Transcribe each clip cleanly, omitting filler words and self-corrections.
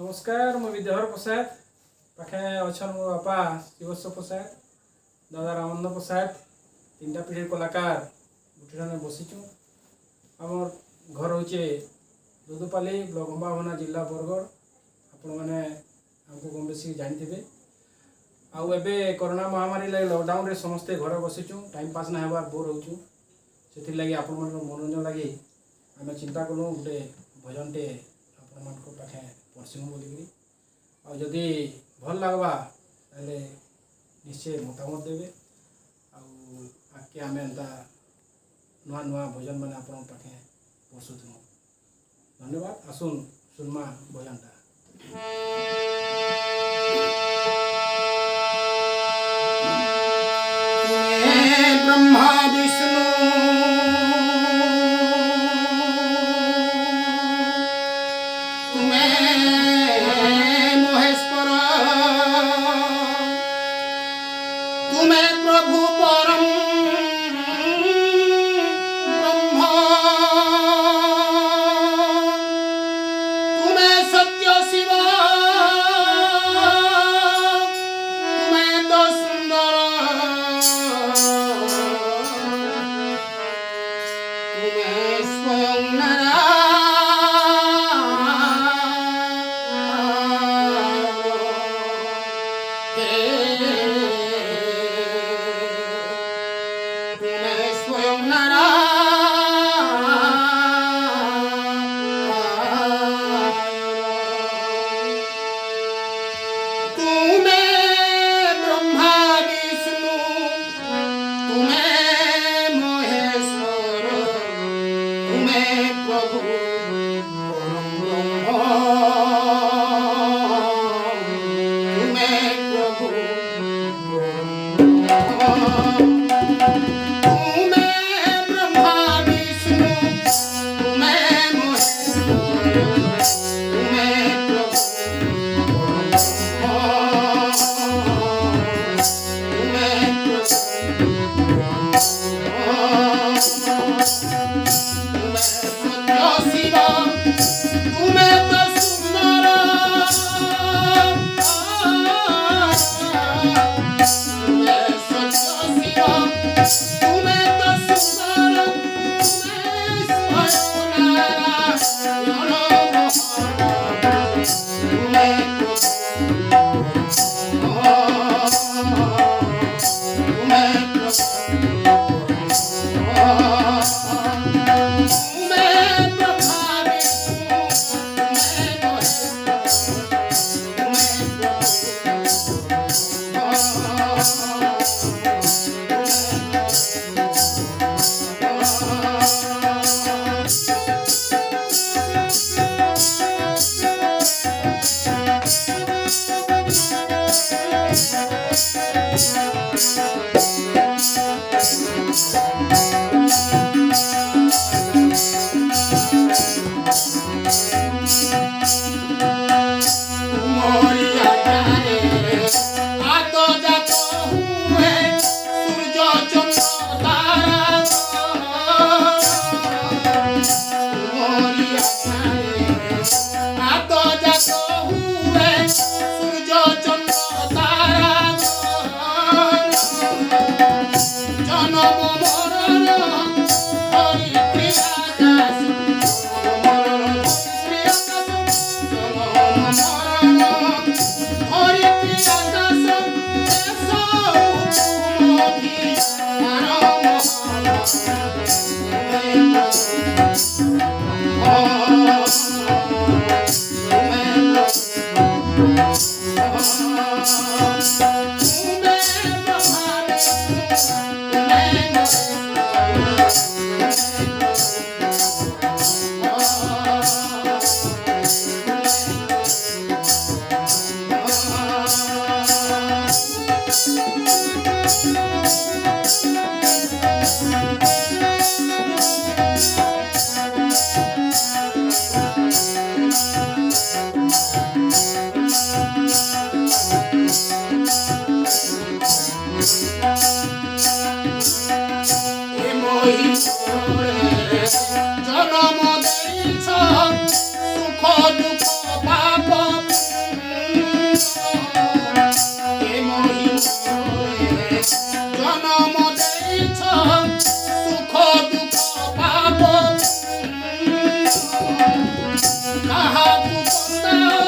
नमस्कार मु विद्याधर प्रसाद पाखे अच्छा मो बापा शिवस्व प्रसाद दादा रामानंद प्रसाद तीन टा पीढ़ी कलाकार गुटे बसीचु आम घर हूँ दुदुपाली ब्लॉक अंबाभना जिला बरगढ़ आपण मैंने आमको कम बेसी जानते आउ एबे कोरोना महामारी लगे लॉकडाउन रे समस्ते घर बसीचु टाइम पास ना होबार बोर होचु से लगी आपण मन मनोरंजन लगी आम चिंता कलु गोटे भजन टे आपण मान पाखे पढ़समु बोलिकी आदि भल लगवा निश्चय मतामत देवे आगे आम एंता नुआ नुआ भजन मैंने आपण पाखे पढ़सुँ धन्यवाद आसुन सुनमा भजनटा ब्रह्मा विष्णु तुम्हें प्रभु परम ब्रह्म तुम्हें सत्य शिव तुम्हें तो सुंदर तुम्हें स्वयं नारायण स्वयं तुम्हें ब्रह्मा विष्णु तुम्हें महेश्वर तुम्हें प्रभु परम ब्रह्म तुम्हें प्रभु जन्म देश सुख दुख पाप କାହାକୁ ବନ୍ଦାଅ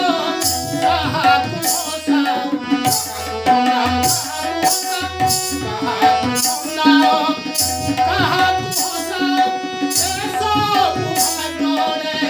କାହାକୁ ହସାଅ କାହାକୁ ବନ୍ଦାଅ କାହାକୁ ହସାଅ ଏସବୁ ଭାଗ୍ୟରେ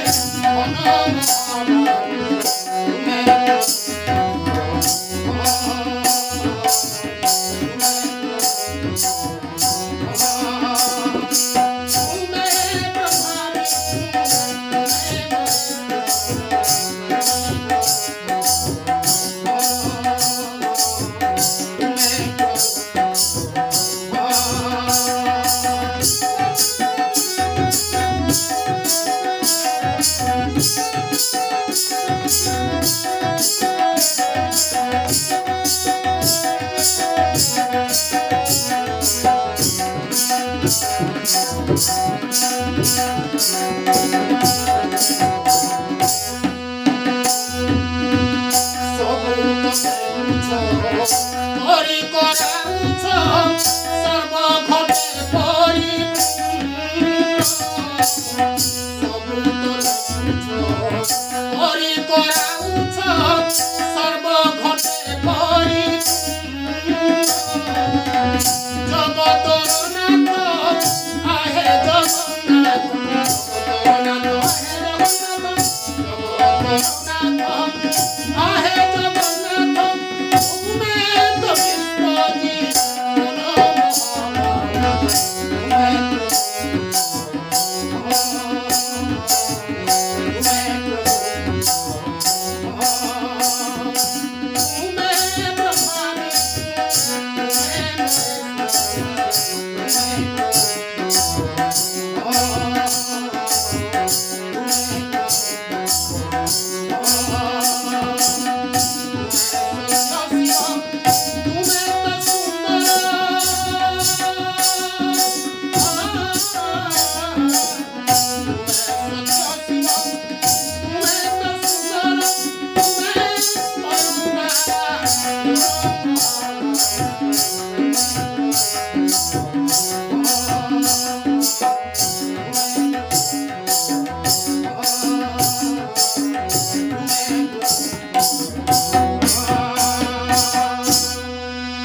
I